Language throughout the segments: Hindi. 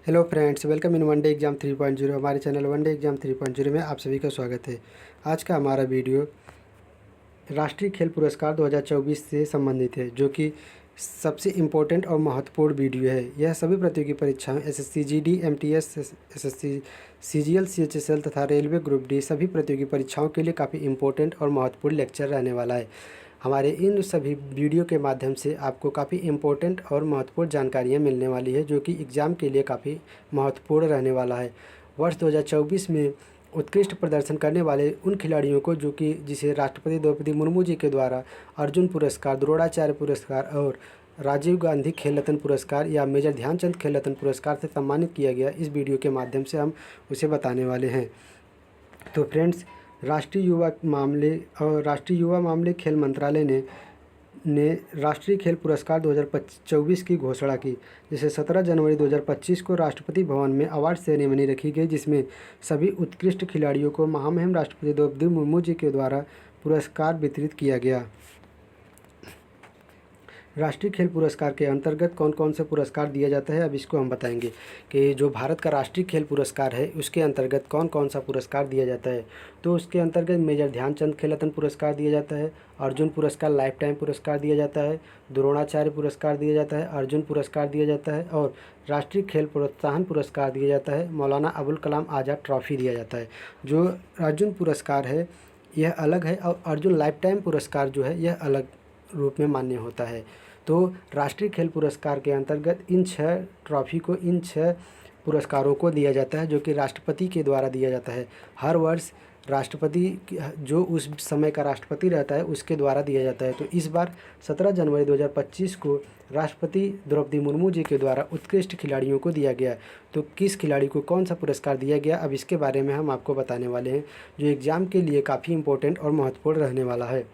Hello friends, welcome in one day exam 3.0। हमारे चैनल वन डे एग्ज़ाम 3.0 में आप सभी का स्वागत है। आज का हमारा वीडियो राष्ट्रीय खेल पुरस्कार 2024 से संबंधित है, जो कि सबसे इम्पोर्टेंट और महत्वपूर्ण वीडियो है। यह सभी प्रतियोगी परीक्षाओं SSC GD, MTS, SSC CGL, CHSL तथा रेलवे ग्रुप डी सभी प्रतियोगी परीक्षाओं के लिए काफ़ी इम्पोर्टेंट और महत्वपूर्ण लेक्चर रहने वाला है। हमारे इन सभी वीडियो के माध्यम से आपको काफ़ी इम्पोर्टेंट और महत्वपूर्ण जानकारियाँ मिलने वाली है, जो कि एग्ज़ाम के लिए काफ़ी महत्वपूर्ण रहने वाला है। वर्ष 2024 में उत्कृष्ट प्रदर्शन करने वाले उन खिलाड़ियों को जिसे राष्ट्रपति द्रौपदी मुर्मू जी के द्वारा अर्जुन पुरस्कार, द्रोणाचार्य पुरस्कार और राजीव गांधी खेल रत्न पुरस्कार या मेजर ध्यानचंद खेल रत्न पुरस्कार से सम्मानित किया गया, इस वीडियो के माध्यम से हम उसे बताने वाले हैं। तो फ्रेंड्स, राष्ट्रीय युवा मामले खेल मंत्रालय ने राष्ट्रीय खेल पुरस्कार 2024 की घोषणा की, जिसे 17 जनवरी 2025 को राष्ट्रपति भवन में अवार्ड सेरेमनी रखी गई, जिसमें सभी उत्कृष्ट खिलाड़ियों को महामहिम राष्ट्रपति द्रौपदी मुर्मू जी के द्वारा पुरस्कार वितरित किया गया। राष्ट्रीय खेल पुरस्कार के अंतर्गत कौन कौन से पुरस्कार दिया जाता है, अब इसको हम बताएंगे कि जो भारत का राष्ट्रीय खेल पुरस्कार है उसके अंतर्गत कौन कौन सा पुरस्कार दिया जाता है। तो उसके अंतर्गत मेजर ध्यानचंद खेल रत्न पुरस्कार दिया जाता है, अर्जुन पुरस्कार लाइफ टाइम पुरस्कार दिया जाता है, द्रोणाचार्य पुरस्कार दिया जाता है, अर्जुन पुरस्कार दिया जाता है और राष्ट्रीय खेल प्रोत्साहन पुरस्कार दिया जाता है, मौलाना अबुल कलाम आज़ाद ट्रॉफी दिया जाता है। जो अर्जुन पुरस्कार है यह अलग है और अर्जुन लाइफ टाइम पुरस्कार जो है यह अलग रूप में मान्य होता है। तो राष्ट्रीय खेल पुरस्कार के अंतर्गत इन 6 पुरस्कारों को दिया जाता है, जो कि राष्ट्रपति के द्वारा दिया जाता है। हर वर्ष जो उस समय का राष्ट्रपति रहता है उसके द्वारा दिया जाता है। तो इस बार 17 जनवरी 2025 को राष्ट्रपति द्रौपदी मुर्मू जी के द्वारा उत्कृष्ट खिलाड़ियों को दिया गया। तो किस खिलाड़ी को कौन सा पुरस्कार दिया गया, अब इसके बारे में हम आपको बताने वाले हैं, जो एग्ज़ाम के लिए काफ़ी इम्पोर्टेंट और महत्वपूर्ण रहने वाला है।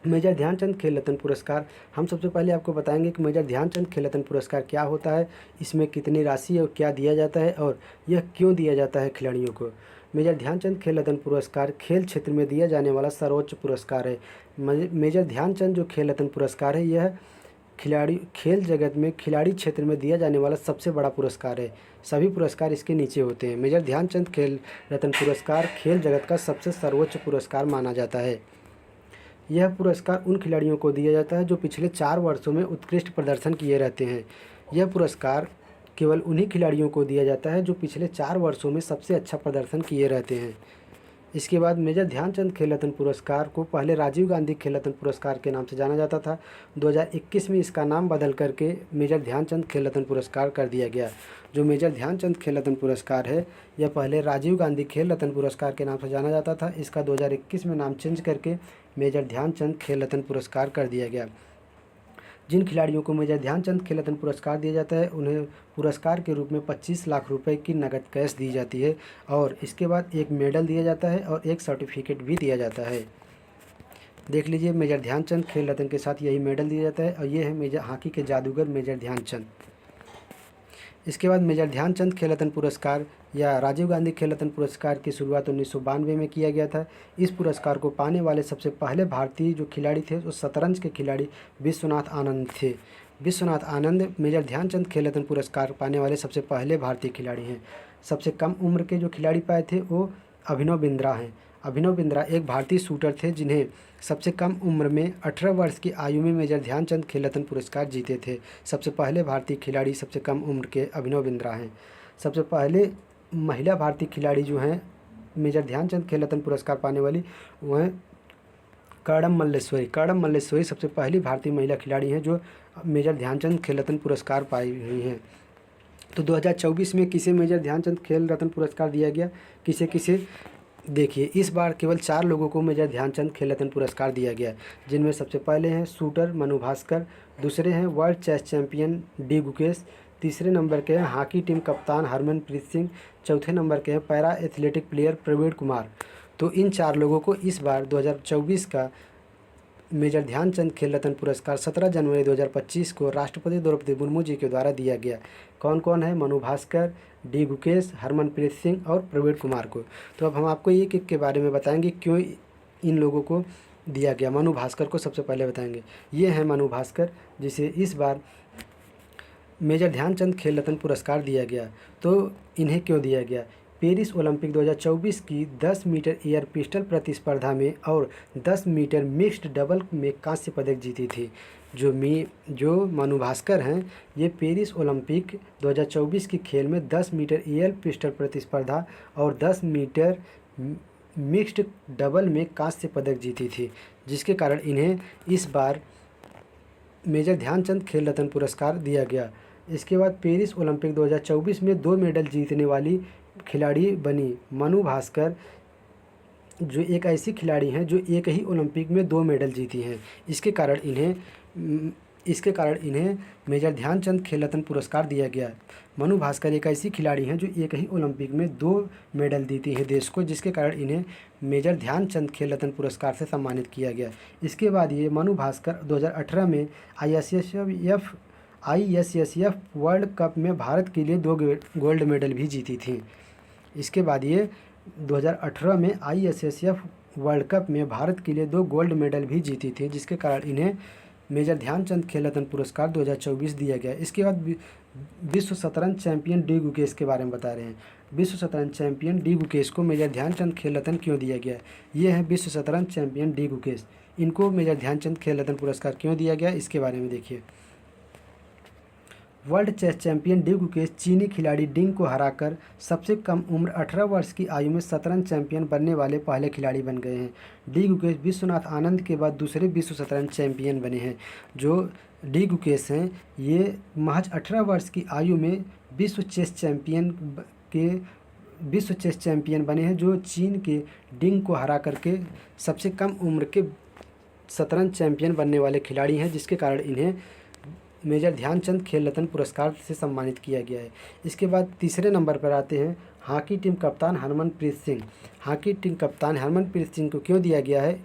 मेजर ध्यानचंद खेल रत्न पुरस्कार, हम सबसे पहले आपको बताएंगे कि मेजर ध्यानचंद खेल रत्न पुरस्कार क्या होता है, इसमें कितनी राशि और क्या दिया जाता है और यह क्यों दिया जाता है खिलाड़ियों को। मेजर ध्यानचंद खेल रत्न पुरस्कार खेल क्षेत्र में दिया जाने वाला सर्वोच्च पुरस्कार है। मेजर ध्यानचंद जो खेल रत्न पुरस्कार है यह खेल जगत में खिलाड़ी क्षेत्र में दिया जाने वाला सबसे बड़ा पुरस्कार है। सभी पुरस्कार इसके नीचे होते हैं। मेजर ध्यानचंद खेल रत्न पुरस्कार खेल जगत का सबसे सर्वोच्च पुरस्कार माना जाता है। यह पुरस्कार उन खिलाड़ियों को दिया जाता है जो पिछले 4 वर्षों में उत्कृष्ट प्रदर्शन किए रहते हैं। यह पुरस्कार केवल उन्हीं खिलाड़ियों को दिया जाता है जो पिछले 4 वर्षों में सबसे अच्छा प्रदर्शन किए रहते हैं। इसके बाद मेजर ध्यानचंद खेल रत्न पुरस्कार को पहले राजीव गांधी खेल रत्न पुरस्कार के नाम से जाना जाता था। 2021 में इसका नाम बदल करके मेजर ध्यानचंद खेल रत्न पुरस्कार कर दिया गया। जो मेजर ध्यानचंद खेल रत्न पुरस्कार है यह पहले राजीव गांधी खेल रत्न पुरस्कार के नाम से जाना जाता था। इसका 2021 में नाम चेंज करके मेजर ध्यानचंद खेल रत्न पुरस्कार कर दिया गया। जिन खिलाड़ियों को मेजर ध्यानचंद खेल रत्न पुरस्कार दिया जाता है उन्हें पुरस्कार के रूप में 25 लाख रुपए की नकद कैश दी जाती है और इसके बाद एक मेडल दिया जाता है और एक सर्टिफिकेट भी दिया जाता है। देख लीजिए, मेजर ध्यानचंद खेल रत्न के साथ यही मेडल दिया जाता है और ये है मेजर हॉकी के जादूगर मेजर ध्यानचंद। इसके बाद मेजर ध्यानचंद खेल रत्न पुरस्कार या राजीव गांधी खेल रत्न पुरस्कार की शुरुआत 1992 में किया गया था। इस पुरस्कार को पाने वाले सबसे पहले भारतीय जो खिलाड़ी थे वो शतरंज के खिलाड़ी विश्वनाथ आनंद थे। विश्वनाथ आनंद मेजर ध्यानचंद खेल रत्न पुरस्कार पाने वाले सबसे पहले भारतीय खिलाड़ी हैं। सबसे कम उम्र के जो खिलाड़ी पाए थे वो अभिनव बिंद्रा हैं। अभिनव बिंद्रा एक भारतीय शूटर थे जिन्हें सबसे कम उम्र में 18 वर्ष की आयु में मेजर ध्यानचंद खेल रत्न पुरस्कार जीते थे। सबसे पहले भारतीय खिलाड़ी सबसे कम उम्र के अभिनव बिंद्रा हैं। सबसे पहले महिला भारतीय खिलाड़ी जो हैं मेजर ध्यानचंद खेल रत्न पुरस्कार पाने वाली वो हैं कर्णम मल्लेश्वरी। कर्णम मल्लेश्वरी सबसे पहली भारतीय महिला खिलाड़ी हैं जो मेजर ध्यानचंद खेल रत्न पुरस्कार पाई हुई हैं। तो 2024 में किसे मेजर ध्यानचंद खेल रत्न पुरस्कार दिया गया, किसे किसे, देखिए इस बार केवल 4 लोगों को मेजर ध्यानचंद खेल रत्न पुरस्कार दिया गया, जिनमें सबसे पहले हैं शूटर मनु भास्कर, दूसरे हैं world chess champion D Gukesh, तीसरे नंबर के हैं हॉकी टीम कप्तान हरमनप्रीत सिंह, चौथे नंबर के हैं para athletic player Praveen Kumar. तो इन 4 लोगों को इस बार 2024 का मेजर ध्यानचंद खेल रत्न पुरस्कार 17 जनवरी 2025 को राष्ट्रपति द्रौपदी मुर्मू जी के द्वारा दिया गया। कौन कौन है? मनु भास्कर, डी गुकेश, हरमनप्रीत सिंह और प्रवीण कुमार को। तो अब हम आपको एक एक के बारे में बताएंगे क्यों इन लोगों को दिया गया। मनु भास्कर को सबसे पहले बताएंगे। ये हैं मनु भास्कर, जिसे इस बार मेजर ध्यानचंद खेल रत्न पुरस्कार दिया गया, तो इन्हें क्यों दिया गया? पेरिस ओलंपिक 2024 की 10 मीटर एयर पिस्टल प्रतिस्पर्धा में और 10 मीटर मिक्स्ड डबल में कांस्य पदक जीती थी। जो मनु भास्कर हैं, ये पेरिस ओलंपिक 2024 की खेल में 10 मीटर एयर पिस्टल प्रतिस्पर्धा और 10 मीटर मिक्स्ड डबल में कांस्य पदक जीती थी, जिसके कारण इन्हें इस बार मेजर ध्यानचंद खेल रत्न पुरस्कार दिया गया। इसके बाद पेरिस ओलंपिक 2024 में 2 मेडल जीतने वाली खिलाड़ी बनी मनु भास्कर, जो एक ऐसी खिलाड़ी हैं जो एक ही ओलंपिक में 2 मेडल जीती हैं। इसके कारण इन्हें मेजर ध्यानचंद खेल रत्न पुरस्कार दिया गया। मनु भास्कर एक ऐसी खिलाड़ी हैं जो एक ही ओलंपिक में 2 मेडल जीती हैं देश को, जिसके कारण इन्हें मेजर ध्यानचंद खेल रत्न पुरस्कार से सम्मानित किया गया। इसके बाद ये मनु भास्कर 2018 में ISSF वर्ल्ड कप में भारत के लिए 2 गोल्ड मेडल भी जीती थी। इसके बाद ये 2018 में ISSF वर्ल्ड कप में भारत के लिए 2 गोल्ड मेडल भी जीती थी, जिसके कारण इन्हें मेजर ध्यानचंद खेल रत्न पुरस्कार 2024 दिया गया। इसके बाद विश्व शतरंज चैंपियन डी गुकेश के बारे में बता रहे हैं। विश्व शतरंज चैंपियन डी गुकेश को मेजर ध्यानचंद खेल रत्न क्यों दिया गया? ये है विश्व शतरंज चैंपियन डी गुकेश। इनको मेजर ध्यानचंद खेल रत्न पुरस्कार क्यों दिया गया, इसके बारे में देखिए। World chess champion D Gukesh चीनी खिलाड़ी डिंग को हराकर सबसे कम उम्र 18 वर्ष की आयु में शतरंज चैंपियन बनने वाले पहले खिलाड़ी बन गए हैं। डी गुकेश विश्वनाथ आनंद के बाद दूसरे विश्व शतरंज चैंपियन बने हैं। जो डी गुकेश हैं, ये महज 18 वर्ष की आयु में विश्व चेस चैंपियन बने हैं, जो चीन के डिंग को हरा करके सबसे कम उम्र के शतरंज चैंपियन बनने वाले खिलाड़ी हैं, जिसके कारण इन्हें मेजर ध्यानचंद खेल रत्न पुरस्कार से सम्मानित किया गया है। इसके बाद तीसरे नंबर पर आते हैं हॉकी टीम कप्तान हरमनप्रीत सिंह। हॉकी टीम कप्तान हरमनप्रीत सिंह को क्यों दिया गया है,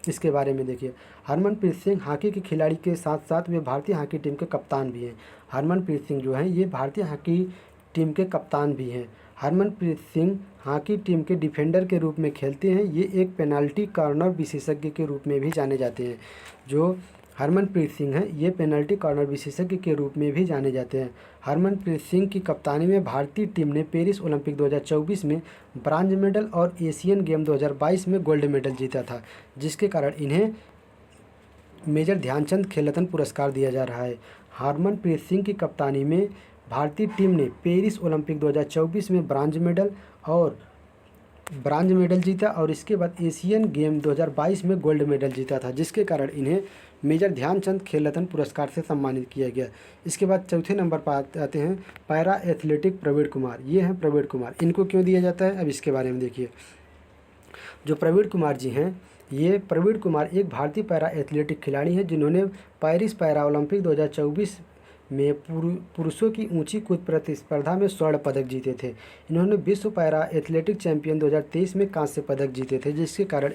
इसके बारे में देखिए। हरमनप्रीत सिंह हॉकी के खिलाड़ी के साथ साथ वे भारतीय हॉकी टीम के कप्तान भी हैं। हरमनप्रीत सिंह जो हैं, ये भारतीय हॉकी टीम के कप्तान भी हैं। हरमनप्रीत सिंह हॉकी टीम के डिफेंडर के रूप में खेलते हैं। ये एक पेनाल्टी कॉर्नर विशेषज्ञ के रूप में भी जाने जाते हैं। जो हरमनप्रीत सिंह हैं, ये पेनल्टी कॉर्नर विशेषज्ञ के रूप में भी जाने जाते हैं। हरमनप्रीत सिंह की कप्तानी में भारतीय टीम ने पेरिस ओलंपिक 2024 में ब्रांज मेडल और एशियन गेम 2022 में गोल्ड मेडल जीता था, जिसके कारण इन्हें मेजर ध्यानचंद खेल रत्न पुरस्कार दिया जा रहा है। हरमनप्रीत सिंह की कप्तानी में भारतीय टीम ने पेरिस ओलंपिक 2024 में ब्रांज मेडल जीता और इसके बाद एशियन गेम 2022 में गोल्ड मेडल जीता था, जिसके कारण इन्हें मेजर ध्यानचंद खेल रत्न पुरस्कार से सम्मानित किया गया। इसके बाद चौथे नंबर पर आते हैं पैरा एथलेटिक प्रवीण कुमार। ये हैं प्रवीण कुमार। इनको क्यों दिया जाता है, अब इसके बारे में देखिए। जो प्रवीण कुमार जी हैं, ये प्रवीण कुमार एक भारतीय पैरा एथलेटिक खिलाड़ी हैं, जिन्होंने पेरिस पैरा ओलंपिक 2024 में पुरुषों की ऊंची कूद प्रतिस्पर्धा में स्वर्ण पदक जीते थे। इन्होंने विश्व पैरा एथलेटिक चैंपियन 2023 में कांस्य पदक जीते थे, जिसके कारण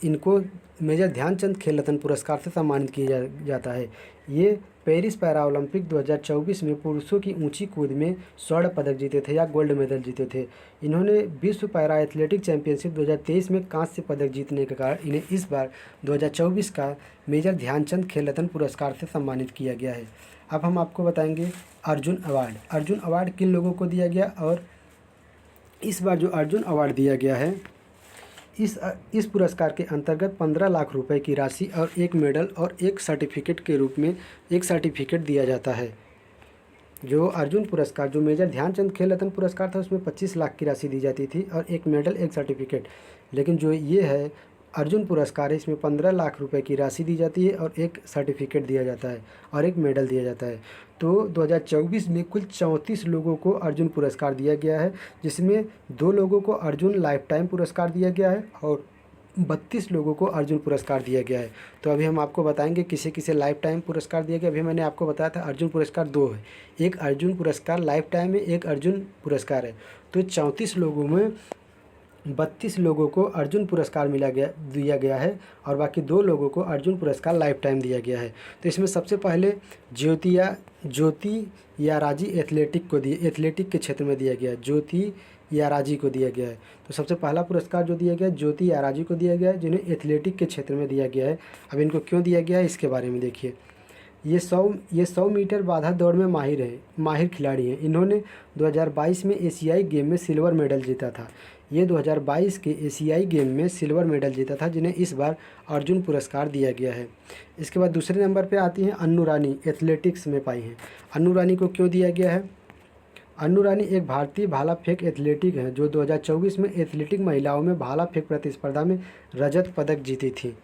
इनको मेजर ध्यानचंद खेल रत्न पुरस्कार से सम्मानित किया जाता है। ये पेरिस पैरा ओलंपिक 2024 में पुरुषों की ऊंची कूद में स्वर्ण पदक जीते थे या गोल्ड मेडल जीते थे। इन्होंने विश्व पैरा एथलेटिक चैंपियनशिप 2023 में कांस्य पदक जीतने के कारण इन्हें इस बार 2024 का मेजर ध्यानचंद खेल रत्न पुरस्कार से सम्मानित किया गया है। अब हम आपको बताएंगे अर्जुन अवार्ड। अर्जुन अवार्ड किन लोगों को दिया गया, और इस बार जो अर्जुन अवार्ड दिया गया है, इस पुरस्कार के अंतर्गत 15 लाख रुपए की राशि और एक मेडल और एक सर्टिफिकेट के रूप में एक सर्टिफिकेट दिया जाता है। जो अर्जुन पुरस्कार, जो मेजर ध्यानचंद खेल रत्न पुरस्कार था, उसमें 25 लाख की राशि दी जाती थी और एक मेडल एक सर्टिफिकेट। लेकिन जो ये है अर्जुन पुरस्कार है, इसमें 15 लाख रुपए की राशि दी जाती है और एक सर्टिफिकेट दिया जाता है और एक मेडल दिया जाता है। तो 2024 में कुल 34 लोगों को अर्जुन पुरस्कार दिया गया है, जिसमें 2 लोगों को अर्जुन लाइफ टाइम पुरस्कार दिया गया है और 32 लोगों को अर्जुन पुरस्कार दिया गया है। तो अभी हम आपको बताएंगे किसे किसे लाइफ टाइम पुरस्कार दिया गया। अभी मैंने आपको बताया था अर्जुन पुरस्कार 2 है, एक अर्जुन पुरस्कार लाइफ टाइम है, एक अर्जुन पुरस्कार है। तो 34 लोगों में 32 लोगों को अर्जुन पुरस्कार दिया गया है और बाकी 2 लोगों को अर्जुन पुरस्कार लाइफ टाइम दिया गया है। तो इसमें सबसे पहले ज्योति याराजी एथलेटिक के क्षेत्र में दिया गया, ज्योति याराजी को दिया गया है। तो सबसे पहला पुरस्कार जो दिया गया ज्योति याराजी को दिया गया है, जिन्हें एथलेटिक के क्षेत्र में दिया गया है। अब इनको क्यों दिया गया है, इसके बारे में देखिए। ये 100 मीटर बाधा दौड़ में माहिर खिलाड़ी हैं। इन्होंने 2022 में एशियाई गेम में सिल्वर मेडल जीता था। ये 2022 के एशियाई गेम में सिल्वर मेडल जीता था, जिन्हें इस बार अर्जुन पुरस्कार दिया गया है। इसके बाद दूसरे नंबर पे आती हैं अन्नू रानी, एथलेटिक्स में पाई हैं। अन्नू रानी को क्यों दिया गया है? अन्नू रानी एक भारतीय भाला फेंक एथलेटिक हैं जो 2024 में एथलेटिक महिलाओं में भाला फेंक प्रतिस्पर्धा में रजत पदक जीती थी।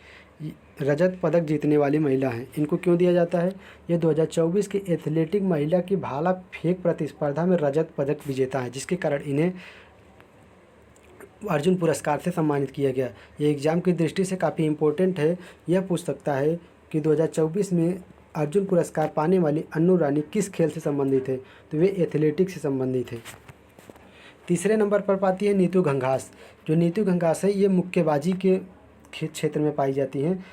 रजत पदक जीतने वाली महिला हैं। इनको क्यों दिया जाता है? ये 2024 के एथलेटिक महिला की भाला फेंक प्रतिस्पर्धा में रजत पदक विजेता है, जिसके कारण इन्हें अर्जुन पुरस्कार से सम्मानित किया गया। ये एग्ज़ाम की दृष्टि से काफ़ी इम्पोर्टेंट है। यह पूछ सकता है कि 2024 में अर्जुन पुरस्कार पाने वाली अन्नू रानी किस खेल से संबंधित है? तो वे एथलेटिक्स से संबंधित है। तीसरे नंबर पर पाती है नीतू घंघास। जो नीतू घंघास है, ये मुक्केबाजी के क्षेत्र में पाई जाती हैं।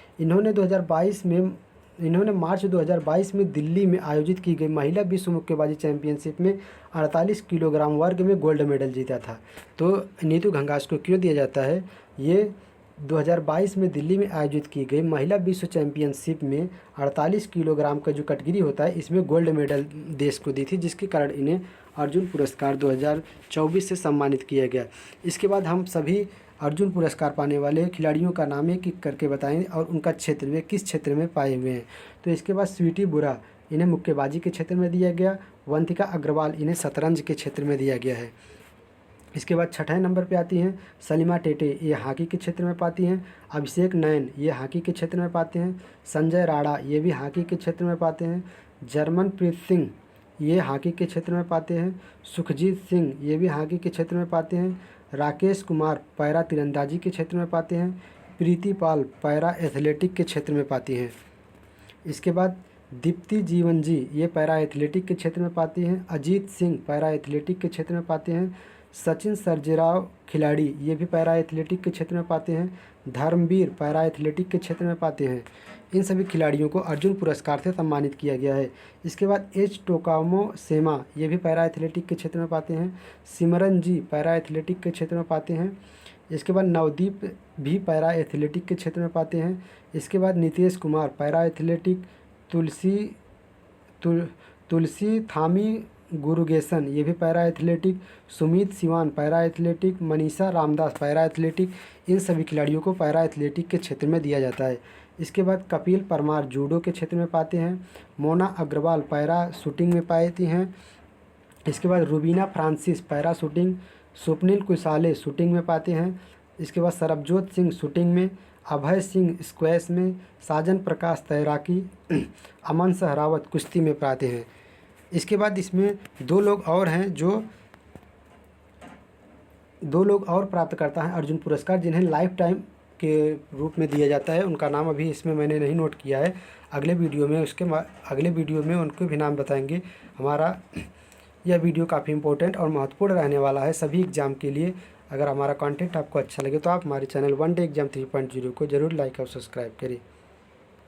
इन्होंने मार्च 2022 में दिल्ली में आयोजित की गई महिला विश्व मुक्केबाजी चैंपियनशिप में 48 किलोग्राम वर्ग में गोल्ड मेडल जीता था। तो नीतू घंघास को क्यों दिया जाता है? ये 2022 में दिल्ली में आयोजित की गई महिला विश्व चैंपियनशिप में 48 किलोग्राम का जो कैटेगरी होता है, इसमें गोल्ड मेडल देश को दी थी, जिसके कारण इन्हें अर्जुन पुरस्कार 2024 से सम्मानित किया गया। इसके बाद हम सभी अर्जुन पुरस्कार पाने वाले खिलाड़ियों का नाम एक एक करके बताएंगे और उनका क्षेत्र, वे किस क्षेत्र में पाए हुए हैं। तो इसके बाद स्वीटी बुरा, इन्हें मुक्केबाजी के क्षेत्र में दिया गया। वंतिका अग्रवाल, इन्हें शतरंज के क्षेत्र में दिया गया है। इसके बाद छठे नंबर पे आती हैं सलीमा टेटे, ये हॉकी के क्षेत्र में पाती हैं। अभिषेक नयन, ये हॉकी के क्षेत्र में पाते हैं। संजय राणा, ये भी हॉकी के क्षेत्र में पाते हैं। जर्मनप्रीत सिंह, ये हॉकी के क्षेत्र में पाते हैं। सुखजीत सिंह, ये भी हॉकी के क्षेत्र में पाते हैं। राकेश कुमार, पैरा तीरंदाजी के क्षेत्र में पाते हैं। प्रीति पाल, पैरा एथलेटिक के क्षेत्र में पाती हैं। इसके बाद दीप्ति जीवन जी, ये पैरा एथलेटिक के क्षेत्र में पाती हैं। अजीत सिंह, पैरा एथलेटिक के क्षेत्र में पाते हैं। सचिन सर्जेराव खिलाड़ी, ये भी पैरा एथलेटिक के क्षेत्र में पाते हैं। धर्मवीर, पैरा एथलेटिक के क्षेत्र में पाते हैं। इन सभी खिलाड़ियों को अर्जुन पुरस्कार से सम्मानित किया गया है। इसके बाद एच टोकामो सेमा, ये भी पैरा एथलेटिक के क्षेत्र में पाते हैं। सिमरन जी, पैरा एथलेटिक के क्षेत्र में पाते हैं। इसके बाद नवदीप भी पैरा एथलेटिक के क्षेत्र में पाते हैं। इसके बाद नितेश कुमार, पैरा एथलेटिक। तुलसी थामी गुरुगेसन, ये भी para athletic. Sumit Siwan, para athletic. Manisha Ramdas, para athletic. इन सभी खिलाड़ियों को पैरा एथलेटिक के क्षेत्र में दिया जाता है। इसके बाद कपिल परमार, जूडो के क्षेत्र में पाते हैं। मोना अग्रवाल, पैरा शूटिंग में पाती हैं। इसके बाद Rubina Francis, para shooting. Swapnil Kusale, shooting में पाते हैं। इसके बाद सरबजोत सिंह, शूटिंग में। अभय सिंह, स्क्वैश में। साजन प्रकाश, तैराकी। अमन सहरावत, कुश्ती में पाते हैं। इसके बाद इसमें दो लोग और प्राप्त करता है अर्जुन पुरस्कार, जिन्हें लाइफ टाइम के रूप में दिया जाता है। उनका नाम अभी इसमें मैंने नहीं नोट किया है। अगले वीडियो में उनके भी नाम बताएंगे। हमारा यह वीडियो काफ़ी इंपॉर्टेंट और महत्वपूर्ण रहने वाला है सभी एग्ज़ाम के लिए। अगर हमारा कंटेंट आपको अच्छा लगे तो आप हमारे चैनल वन डे एग्ज़ाम 3.0 को ज़रूर लाइक और सब्सक्राइब करें।